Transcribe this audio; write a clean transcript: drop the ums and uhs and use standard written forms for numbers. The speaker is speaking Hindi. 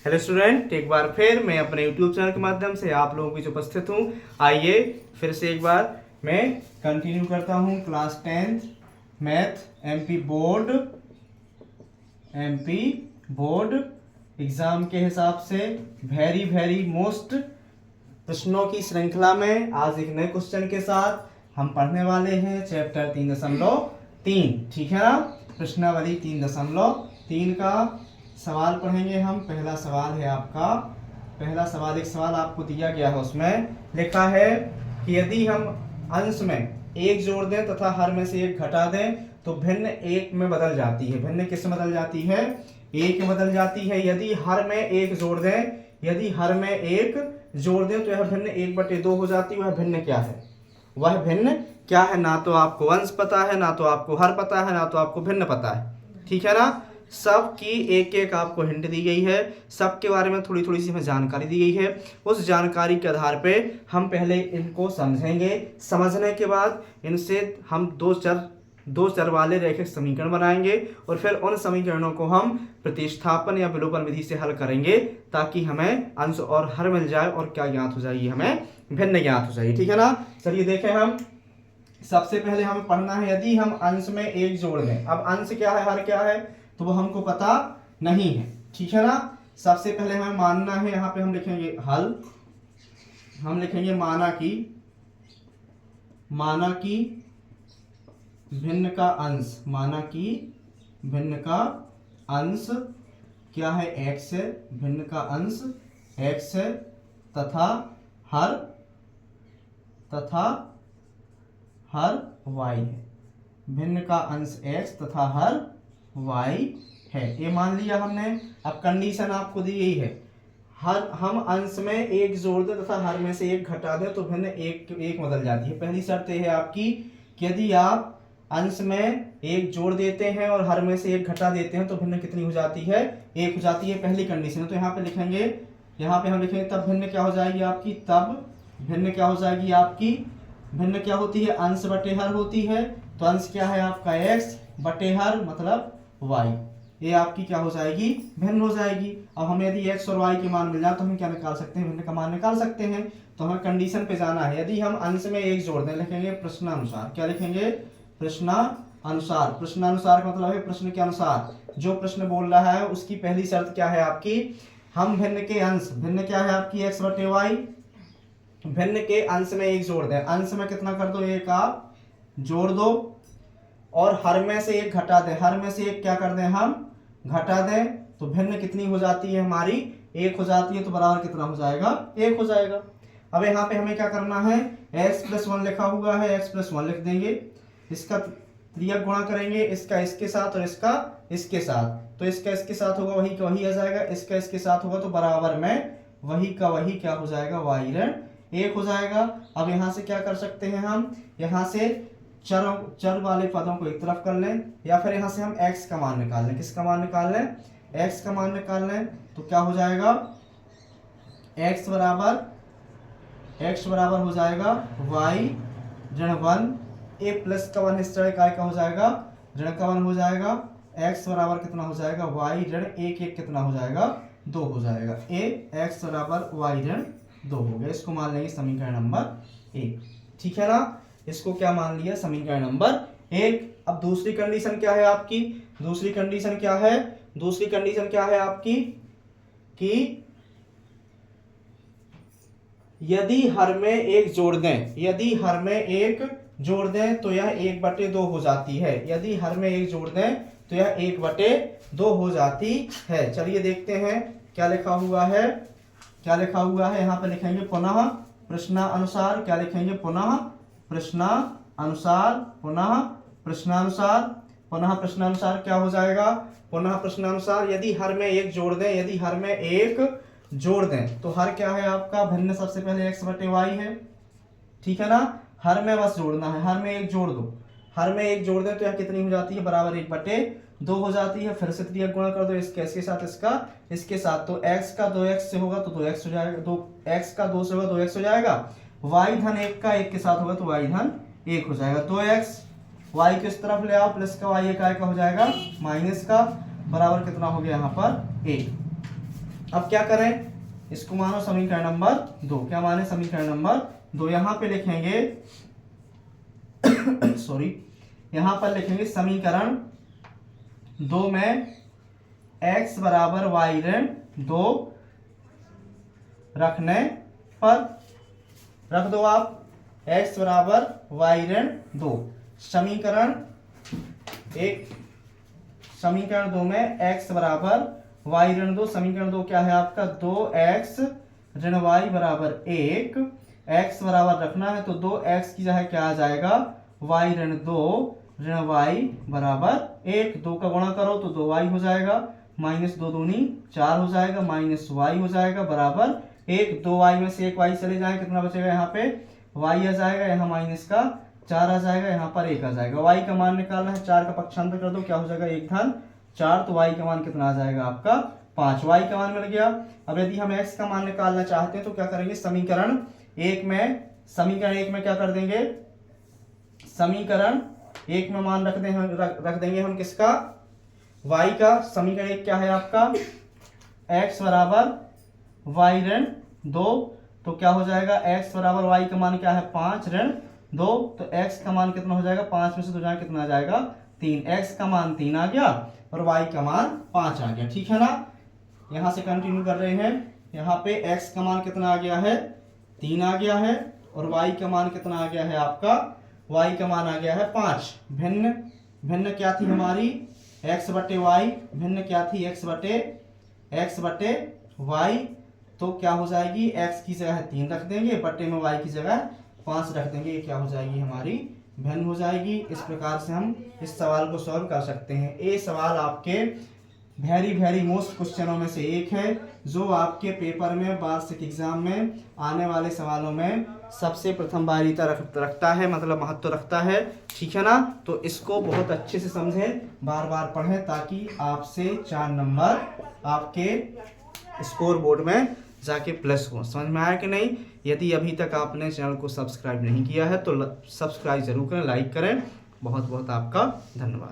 हेलो स्टूडेंट, एक बार फिर मैं अपने YouTube चैनल के माध्यम से आप लोगों के बीच उपस्थित हूँ। आइए फिर से एक बार मैं कंटिन्यू करता हूँ class 10th math MP board exam के हिसाब से वेरी मोस्ट प्रश्नों की श्रृंखला में आज एक नए क्वेश्चन के साथ हम पढ़ने वाले हैं चैप्टर 3.3। ठीक है ना। प्रश्नावली 3.3 का सवाल पढ़ेंगे हम। पहला सवाल है आपका, पहला सवाल एक सवाल आपको दिया गया है, उसमें लिखा है कि यदि हम अंश में एक जोड़ दें तथा हर में से एक घटा दें तो भिन्न एक में बदल जाती है। भिन्न किस में बदल जाती है? एक में बदल जाती है। यदि हर में एक जोड़ दें, यदि हर में एक जोड़ दें तो यह भिन्न 1/2 हो जाती है। वह भिन्न क्या है? वह भिन्न क्या है? ना तो आपको अंश पता है, ना तो आपको हर पता है, ना तो आपको भिन्न पता है। ठीक है ना। सब की एक एक आपको हिंट दी गई है, सबके बारे में थोड़ी थोड़ी सी हमें जानकारी दी गई है। उस जानकारी के आधार पे हम पहले इनको समझेंगे। समझने के बाद इनसे हम दो चर वाले रैखिक समीकरण बनाएंगे और फिर उन समीकरणों को हम प्रतिस्थापन या विलोपन विधि से हल करेंगे ताकि हमें अंश और हर मिल जाए और क्या ज्ञात हो जाएगी? हमें भिन्न ज्ञात हो जाएगी। ठीक है ना। चलिए देखें, हम सबसे पहले हमें पढ़ना है यदि हम अंश में एक जोड़ दें। अब अंश क्या है, हर क्या है, तो वो हमको पता नहीं है। ठीक है ना। सबसे पहले हमें मानना है, यहां पे हम लिखेंगे हल, हम लिखेंगे माना कि भिन्न का अंश, माना कि भिन्न का अंश क्या है? x है। भिन्न का अंश x है तथा हर y है। भिन्न का अंश x तथा हर y है, ये मान लिया हमने। अब कंडीशन आपको दी गई है, हम अंश में एक जोड़ दें तथा हर में से एक घटा दें तो भिन्न एक बदल जाती है। पहली शर्त है आपकी कि यदि आप अंश में एक जोड़ देते हैं और हर में से एक घटा देते हैं तो भिन्न कितनी हो जाती है? एक हो जाती है। पहली कंडीशन। तो यहाँ पे लिखेंगे, यहाँ पे हम लिखेंगे तब भिन्न क्या हो जाएगी आपकी? तब भिन्न क्या हो जाएगी आपकी? भिन्न क्या होती है? अंश बटे हर होती है। तो अंश क्या है आपका? x बटे हर मतलब y। ये आपकी क्या हो जाएगी? भिन्न हो जाएगी। अब हमें यदि x और y के मान मिल जाए तो हम क्या निकाल सकते हैं? भिन्न का मान निकाल सकते हैं। तो हमें कंडीशन पे जाना है। यदि हम अंश में एक जोड़ दें, लिखेंगे प्रश्नानुसार। क्या लिखेंगे? प्रश्नानुसार। प्रश्नानुसार का मतलब है प्रश्न के अनुसार। जो प्रश्न बोल रहा है उसकी पहली शर्त क्या है आपकी? हम भिन्न के अंश, भिन्न क्या है आपकी? x बटे y। भिन्न के अंश में एक जोड़ दें। अंश में कितना कर दो? एक आप जोड़ दो और हर में से एक घटा दें। हर में से एक क्या कर दें? हम घटा दें तो भिन्न कितनी हो जाती है हमारी? एक हो जाती है। तो बराबर कितना हो जाएगा? एक हो जाएगा। अब यहाँ पे हमें क्या करना है? x+1 लिखा हुआ है, x+1 लिख देंगे। इसका त्रियक गुणा करेंगे, इसका इसके साथ और इसका इसके साथ। तो इसका इसके साथ होगा वही का वही आ जाएगा, इसका इसके साथ होगा तो बराबर में वही का वही क्या हो जाएगा? y-1 हो जाएगा। अब यहाँ से क्या कर सकते हैं हम? यहाँ से चर वाले पदों को एक तरफ कर लें या फिर यहाँ से हम x का मान निकाल लें। किसका मान निकाल लें? x का मान निकाल लें। तो क्या हो जाएगा? x बराबर हो जाएगा y-1। a प्लस का 1 इस तरह का हो जाएगा, ऋण का 1 हो जाएगा। x बराबर कितना हो जाएगा? y-1 कितना हो जाएगा? 2 हो जाएगा। x बराबर y-2 हो गया। इसको मान लेंगे समीकरण नंबर 1। ठीक है ना। इसको क्या मान लिया? समीकरण नंबर 1। अब दूसरी कंडीशन क्या है आपकी? दूसरी कंडीशन क्या है? दूसरी कंडीशन क्या है आपकी कि यदि हर में एक जोड़ दें, यदि हर में एक जोड़ दें तो यह 1/2 हो जाती है। यदि हर में एक जोड़ दें तो यह 1/2 हो जाती है। चलिए देखते हैं क्या लिखा हुआ है। क्या लिखा हुआ है? यहाँ पे लिखेंगे पुनः प्रश्नानुसार। क्या लिखेंगे? पुनः प्रश्नानुसार। पुनः प्रश्नानुसार। पुनः प्रश्नानुसार क्या हो जाएगा? पुनः प्रश्नानुसार यदि हर में एक जोड़ दें, यदि हर में एक जोड़ दें तो हर क्या है आपका? भिन्न सबसे पहले x बटे y है। ठीक है ना। हर में बस जोड़ना है, हर में एक जोड़ दो। हर में एक जोड़ दें तो यह कितनी हो जाती है? बराबर 1/2 हो जाती है। फिर से त्रियक गुणा कर दो, इसके इसके साथ इसका इसके साथ। तो x का 2x से होगा तो 2x हो जाएगा, x का 2 से होगा 2x हो जाएगा। y-1 का 1 के साथ होगा तो y-1 हो जाएगा। 2x y किस तरफ ले आओ? प्लस का y का हो जाएगा माइनस का, बराबर कितना हो गया यहाँ पर? 1। अब क्या करें, इसको मानो समीकरण नंबर 2। क्या माने, समीकरण नंबर 2। यहाँ पे लिखेंगे सॉरी, यहाँ पर लिखेंगे समीकरण 2 में x बराबर y ऋण 2 रखने पर, रख दो आप x बराबर y ऋण 2। समीकरण 2 में x बराबर y ऋण 2, समीकरण 2 क्या है आपका, 2x ऋण y बराबर 1। x बराबर रखना है तो 2x की जगह क्या आ जाएगा, y ऋण 2 ऋण y बराबर 1। 2 का गुणा करो तो 2y हो जाएगा, माइनस 2 दूनी 4 हो जाएगा, माइनस y हो जाएगा बराबर 1। 2y में से एक y चले जाए, कितना बचेगा, यहाँ पे y आ जाएगा, यहाँ माइनस का 4 आ जाएगा, यहाँ पर 1 आ जाएगा। y का मान निकालना है, 4 का पक्षांतर कर दो, क्या हो जाएगा, 1 धन 4, तो y का मान कितना आ जाएगा आपका 5। y का मान मिल गया। अब यदि हम x का मान निकालना चाहते हैं तो क्या करेंगे, समीकरण 1 में क्या कर देंगे, समीकरण 1 में मान रख देंगे हम किसका, y का। समीकरण 1 क्या है आपका, x बराबर y ऋण 2, तो क्या हो जाएगा, x बराबर y का मान क्या है, 5 ऋण 2, तो x का मान कितना हो जाएगा, 5 में से 2 जाए कितना आ जाएगा, 3। x का मान 3 आ गया और y का मान 5 आ गया, ठीक है ना। यहाँ से कंटिन्यू कर रहे हैं, यहाँ पे x का मान कितना आ गया है, 3 आ गया है, और y का मान कितना आ गया है आपका, y का मान आ गया है 5। भिन्न क्या थी हमारी, x बटे y, भिन्न क्या थी, x बटे y, तो क्या हो जाएगी, x की जगह 3 रख देंगे, बटे में y की जगह 5 रख देंगे, ये क्या हो जाएगी हमारी भिन्न हो जाएगी। इस प्रकार से हम इस सवाल को सॉल्व कर सकते हैं। ये सवाल आपके वेरी मोस्ट क्वेश्चनों में से एक है, जो आपके पेपर में वार्षिक एग्जाम में आने वाले सवालों में सबसे प्रथम वरीयता रखता है, मतलब महत्व रखता है, ठीक है ना। तो इसको बहुत अच्छे से समझें, बार बार पढ़ें, ताकि आपसे 4 नंबर आपके स्कोर बोर्ड में जाके प्लस हो। समझ में आया कि नहीं। यदि अभी तक आपने चैनल को सब्सक्राइब नहीं किया है तो सब्सक्राइब जरूर करें, लाइक करें। बहुत बहुत आपका धन्यवाद।